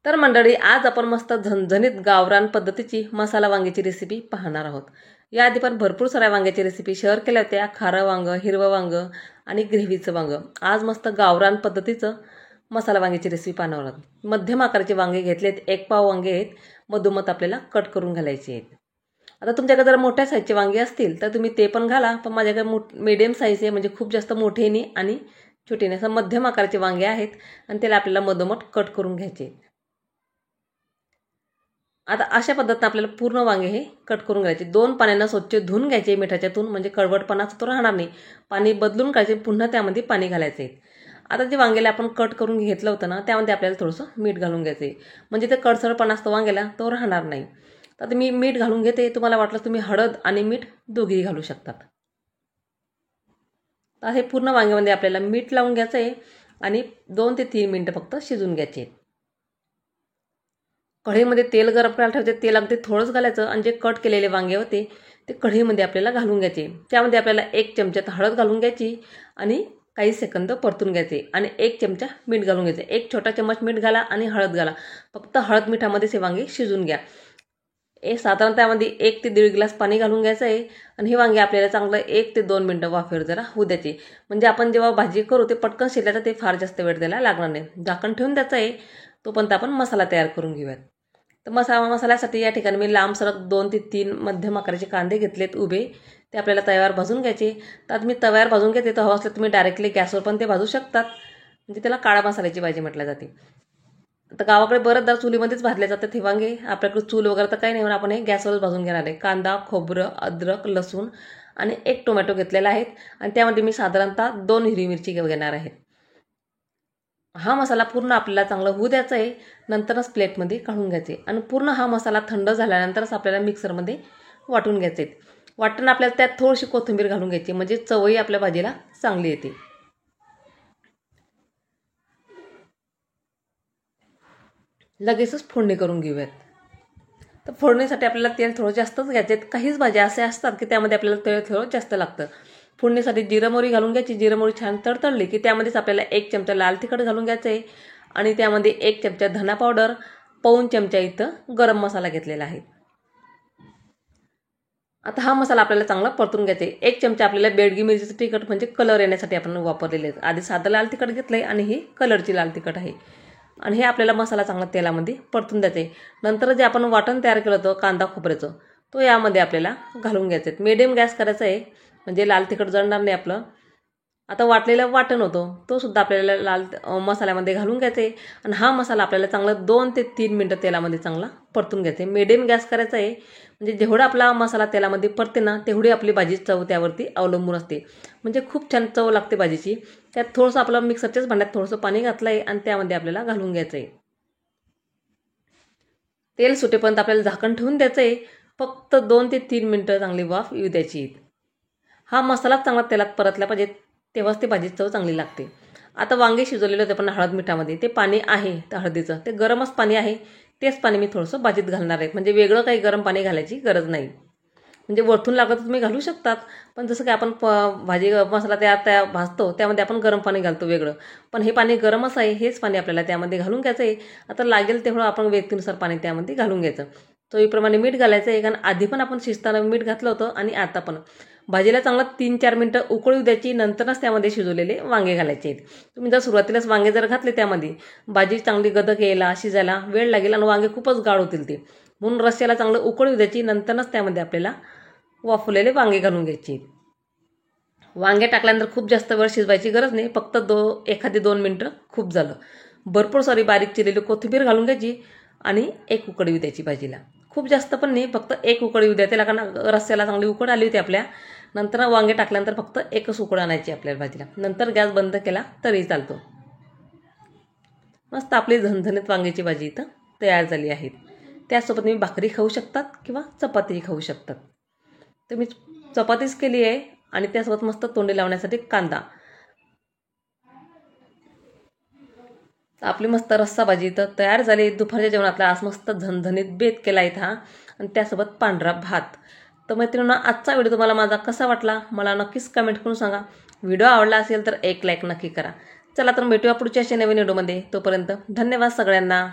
तर मंडळी, आज आपण मस्त झणझणीत गावरान पद्धतीची मसाला वांग्याची रेसिपी पाहणार आहोत। याआधी पण भरपूर साऱ्या वांग्याची रेसिपी शेअर केल्या होत्या, खारं वांग, हिरवं वांग आणि ग्रेव्हीचं वांग। आज मस्त गावरान पद्धतीचं मसाला वांग्याची रेसिपी पाहणार आहोत। मध्यम आकाराचे वांगे घेतलेत, 1 पाव वांगे आहेत, मधोमध आपल्याला कट करून घालायचे आहेत। आता तुमच्याकडे जर मोठ्या साईजचे वांगे असतील तर तुम्ही ते पण घाला, पण माझ्याकडे मीडियम साईज आहे, म्हणजे खूप जास्त मोठे नाही आणि छोटे नाही, असं मध्यम आकाराचे वांगे आहेत आणि त्याला आपल्याला मधोमध कट करून घ्यायचे आहेत। आता अशा पद्धतीने आपल्याला पूर्ण वांगे हे कट करून घ्यायचे। 2 पाण्याने स्वच्छ धुवून घ्यायचे मिठाच्यातून, म्हणजे कडवटपणाच तो राहणार नाही। पाणी बदलून काढायचे, पुन्हा त्यामध्ये पाणी घालायचे। आता जे वांग्याला आपण कट करून घेतलं होतं ना, त्यामध्ये आपल्याला थोडंसं मीठ घालून घ्यायचे, म्हणजे ते कडसरपणा असतो वांग्याला तो राहणार नाही। तर मी मीठ घालून घेते, तुम्हाला वाटलं तुम्ही हळद आणि मीठ दोघेही घालू शकतात। तर हे पूर्ण वांग्यामध्ये आपल्याला मीठ लावून घ्यायचं आहे आणि 2 ते 3 मिनिटं फक्त शिजून घ्यायचे। कढईमध्ये तेल गरम करायला ठेवायचे, तेल अगदी थोडंच घालायचं आणि जे कट केलेले वांगे होते ते कढईमध्ये आपल्याला घालून घ्यायचे। त्यामध्ये आपल्याला 1 चमचा हळद घालून घ्यायची आणि काही सेकंद परतून घ्यायचे आणि 1 चमचा मीठ घालून घ्यायचे। 1 छोटा चम्मच मीठ घाला आणि हळद घाला, फक्त हळद मिठामध्ये हे वांगे शिजून घ्या। साधारण त्यामध्ये 1 ते 1.5 ग्लास पाणी घालून घ्यायचं आहे आणि हे वांगे आपल्याला चांगलं 1 ते 2 मिनिटं वाफेवर जरा होऊ द्यायचे, म्हणजे आपण जेव्हा भाजी करू ते पटकन शिजलं तर ते फार जास्त वेळ द्यायला लागणार नाही। झाकण ठेवून द्यायचं आहे, तोपर्यंत आपण मसाला तयार करून घेऊयात। तर मसाल्यासाठी या ठिकाणी मी लांबसरक 2 ते 3 मध्यम आकाराचे कांदे घेतलेत उभे, ते आपल्याला तव्यावर भाजून घ्यायचे। तर मी तव्यावर भाजून घेते, तर हवं असलं तुम्ही डायरेक्टली गॅसवर पण ते भाजू शकतात, म्हणजे त्याला काळा मसाल्याची भाजी म्हटली जाते। तर गावाकडे बरेचदा चुलीमध्येच भाजले जातात हे वांगे, आपल्याकडे चूल वगैरे तर काही नाही, म्हणून आपण हे गॅसवरच भाजून घेणार आहे। कांदा, खोबरं, अद्रक, लसूण आणि 1 टोमॅटो घेतलेला आहे आणि त्यामध्ये मी साधारणतः 2 हिरवी मिरची घेणार आहे। हा मसाला पूर्ण आपल्याला चांगला होऊ द्यायचा आहे, नंतरच प्लेटमध्ये काढून घ्यायचे आणि पूर्ण हा मसाला थंड झाल्यानंतरच आपल्याला मिक्सरमध्ये वाटून घ्यायचे। वाटताना आपल्याला त्यात थोडीशी कोथिंबीर घालून घ्यायची, म्हणजे चवही आपल्या भाजीला चांगली येते। लगेचच फोडणी करून घेऊयात। तर फोडणीसाठी आपल्याला तेल थोडं जास्तच घ्यायचे। काहीच भाज्या असे असतात की त्यामध्ये आपल्याला तेल थोडं जास्त लागतं। फोडणीसाठी जिरं मोहरी घालून घ्यायची। जिरं मोहरी छान तडतडली की त्यामध्येच आपल्याला 1 चमचा लाल तिखट घालून घ्यायचं आहे आणि त्यामध्ये 1 चमचा धना पावडर, पाऊण चमचा इथं गरम मसाला घेतलेला आहे। आता हा मसाला आपल्याला चांगला परतून घ्यायचा आहे। 1 चमचा आपल्याला बेडगी मिरचीचं तिखट, म्हणजे कलर येण्यासाठी आपण वापरलेले आहे। आधी साधं लाल तिखट घेतलं आहे आणि ही कलरची लाल तिखट आहे आणि हे आपल्याला मसाला चांगला तेलामध्ये परतून द्यायचं आहे। नंतर जे आपण वाटण तयार केलं होतं कांदा खोबऱ्याचं, तो यामध्ये आपल्याला घालून घ्यायचं आहे। मीडियम गॅस करायचा आहे, म्हणजे लाल तिखट जळणार नाही आपलं। आता वाटलेलं वाटण होतं तो सुद्धा आपल्याला लाल मसाल्यामध्ये घालून घ्यायचं आहे आणि हा मसाला आपल्याला चांगला 2 ते 3 मिनिटं तेलामध्ये चांगला परतून घ्यायचा आहे। मीडियम गॅस करायचा आहे, म्हणजे जेवढा आपला मसाला तेलामध्ये परते ना तेवढी आपली भाजी चव त्यावरती अवलंबून असते, म्हणजे खूप छान चव लागते भाजीची। त्यात थोडंसं आपलं मिक्सरच्याच भांड्यात थोडंसं पाणी घातलं आहे आणि त्यामध्ये आपल्याला घालून घ्यायचं आहे। तेल सुटेपर्यंत आपल्याला झाकण ठेवून द्यायचं आहे, फक्त 2 ते 3 मिनिटं चांगली वाफ येऊ द्यायची। हा मसाला चांगला तेलात परतला पाहिजे, तेव्हाच ती भाजी चव चांगली लागते। आता वांगे शिजवलेले होते पण हळद मिठामध्ये, ते पाणी आहे तर हळदीचं ते गरमच पाणी आहे, तेच पाणी मी थोडंसं भाजीत घालणार आहे, म्हणजे वेगळं काही गरम पाणी घालायची गरज नाही। म्हणजे वरतून लागलं तर तुम्ही घालू शकतात, पण जसं की आपण भाजी मसाला त्या भाजतो त्यामध्ये आपण गरम पाणी घालतो वेगळं, पण हे पाणी गरमच आहे, हेच पाणी आपल्याला त्यामध्ये घालून घ्यायचं आहे। आता लागेल तेवढं आपण व्यक्तीनुसार पाणी त्यामध्ये घालून घ्यायचं। चवीप्रमाणे मीठ घालायचं आहे, कारण आधी पण आपण शिजताना मीठ घातलं होतं आणि आता पण। भाजीला चांगला 3-4 मिनिटं उकळू द्यायची, नंतरच त्यामध्ये शिजवलेले वांगे घालायचे आहेत। तुम्ही जर सुरुवातीलाच वांगे जर घातले त्यामध्ये, भाजी चांगली गदक यायला शिजायला वेळ लागेल आणि वांगे खूपच गाढ होतील ते, म्हणून रस्स्याला चांगलं उकळू द्यायची, नंतरच त्यामध्ये आपल्याला वाफवलेले वांगे घालून घ्यायचे। वांगे टाकल्यानंतर खूप जास्त वेळ शिजवायची गरज नाही, फक्त 1-2 मिनिटं खूप झालं। भरपूर सारी बारीक चिरलेली कोथिंबीर घालून घ्यायची आणि 1 उकळी येऊ द्यायची भाजीला। खूप जास्त पण नाही, फक्त 1 उकळी येऊ द्या त्याला, कारण रस्स्याला चांगली उकळ आली होती आपल्या। नंतर वांगे टाकल्यानंतर फक्त 1च उकळ आणायची आपल्याला भाजीला, नंतर गॅस बंद केला तरी चालतो। मस्त आपली झणझणीत वांग्याची भाजी इथं तयार झाली आहे। त्यासोबत तुम्ही भाकरी खाऊ शकतात किंवा चपातीही खाऊ शकतात। तर मी चपातीच केली आहे आणि त्यासोबत मस्त तोंडी लावण्यासाठी कांदा। आपली मस्त रस्सा भाजी इथं तयार झाली। दुपारच्या जेवणातला आज मस्त झणझणीत बेत केला इथं आणि त्यासोबत पांढरा भात। तर मैत्रिणींनो, आजचा व्हिडिओ तुम्हाला माझा कसा वाटला मला नक्कीच कमेंट करून सांगा। व्हिडिओ आवडला असेल तर एक लाईक नक्की करा। चला तर भेटूया पुढच्या नवीन व्हिडिओमध्ये, तोपर्यंत धन्यवाद सगळ्यांना।